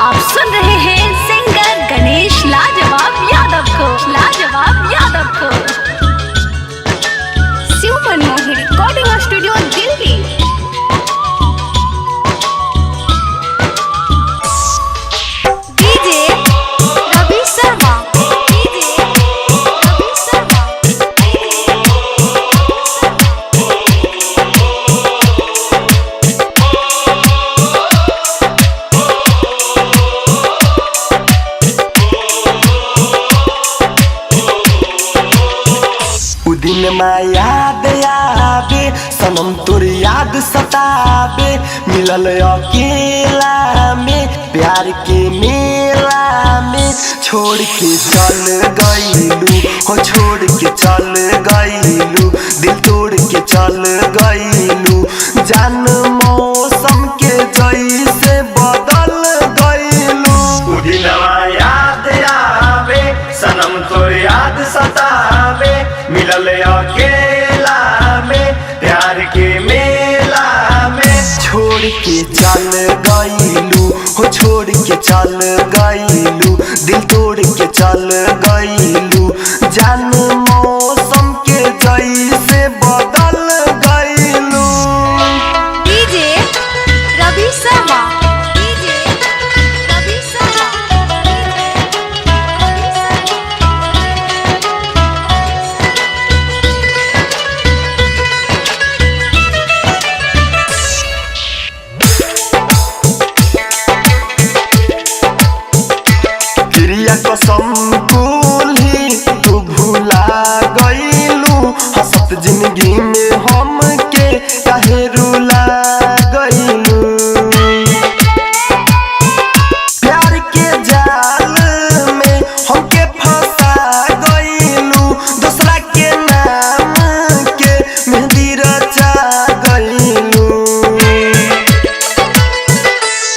आप सुन रहे हैं सिंगर गणेश लाजवाब यादव को, लाजवाब यादव को। Shiv Manmohan recording studio Delhi. DJ Ravi Sharma, DJ Ravi Sharma. दिन में याद आवे सनम तोर याद सतावे, मिलल अकेला में प्यार के मेला में। छोड़ के चल गईलू हो, छोड़ के चल गईलू, दिल तोड़ के चल गईलू। जान मौसम के जैसे बदल गईलू। दिन में याद आवे सनम तोर याद सतावे, मिलल अकेला में प्यार के मेला में। छोड़ के चल गईलू हो, छोड़ के चल गईलू, दिल तोड़ के चल गईलू। जान मौसम के जैसे बदल गईलू। DJ Ravi Sharma, DJ Ravi Sharma. क्रिया कसम कुली तू भूला गईलू, हंसत जिंदगी में हम के काहे रुला गईलू। प्यार के जाल में हमके फंसा गईलू, दूसरा के नाम के मेहंदी रचा गईलू।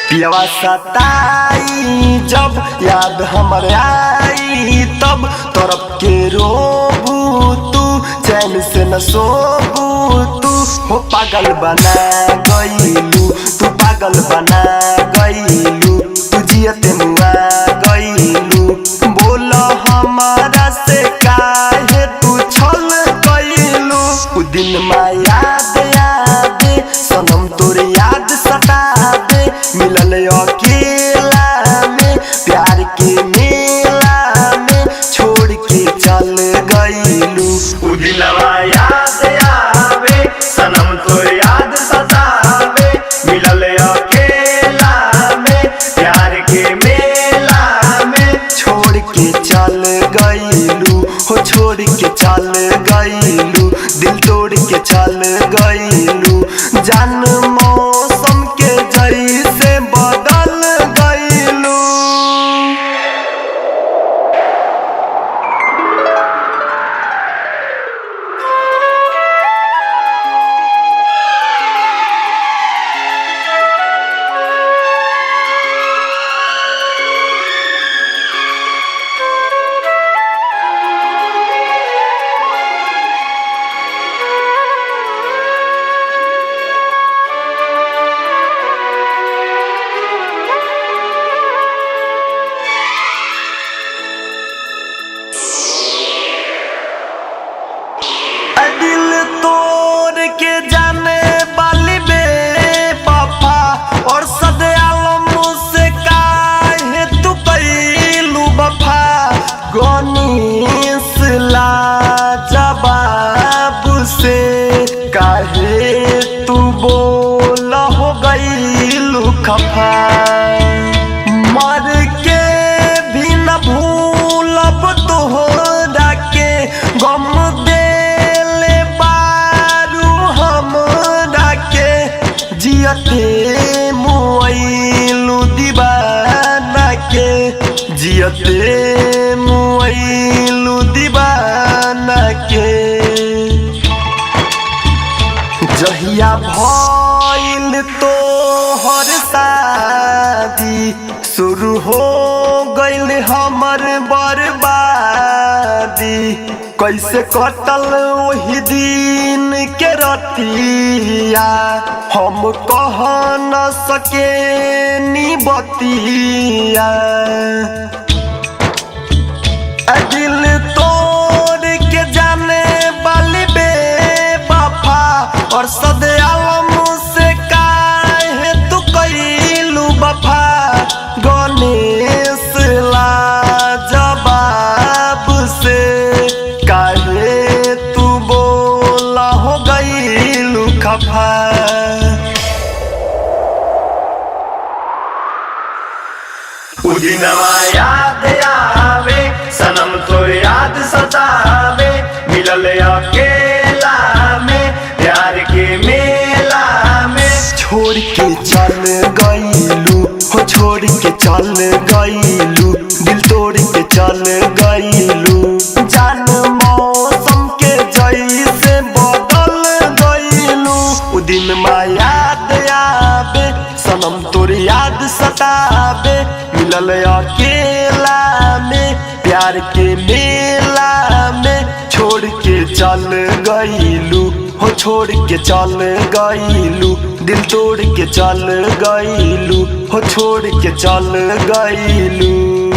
पियवा सताई जब याद हमर आई, तब तरफ के रोबू तू, चैन से न सोबू तू। हो पागल बना गईलू, तू पागल बना गईलू, तू जियते मुआ गईलू। बोल हमारा से काहे तू छल गईलू। उ दिन में याद आवे सनम तोर याद सतावे, मिलल अकेला में प्यार के मेला में। छोड़ के चल गईलू। उ दिलवा याद आवे सनम तोर याद सतावे, मिलल अकेला में प्यार के मेला में। छोड़ के चल गईलू हो, छोड़ के चल गईलू, दिल तोड़ के चल गईलू। जान मौसम के जैसे बदल गईलू। दिल तोड़ के जाने वाली बेवफा, और सदआलम से काहे तू कैलू वफा। गणेश लाजवाब से काहे तू बोल हो गईलू खफा। मर के भी न भूलब तोहरा के, गम देले बारू हमरा के। जियते मुआइलू दीवाना के, जियते मुआइलू दीवाना के। जहिया भइल तोहर शादी, शुरू हो गइल हमर बर्बादी। कैसे कटल वही दिन के रतिया हम कह न सके नी बतिया। दिल तोड़ के जाने वाली बेवफा और सदे आलम से काहे तू कइलू वफा। गणेश ला जवाब से काहे तू बोला हो गइलू खफा। उदिनवा याद आवे सनम तो याद सतावे मिलल अकेला में प्यार के मेला में। छोड़ के चल गइलू हो छोड़ के चल गइलू दिल तोड़ के चल गइलू। जान मौसम के जैसे बदल गइलू। उ दिन में याद आवे सनम तोर याद सतावे मिलल अकेला में प्यार के मेला में। छोड़ के चल गइलू हो छोड़ के चल गइलू दिल तोड़ के चल गइलू हो छोड़ के चल गइलू।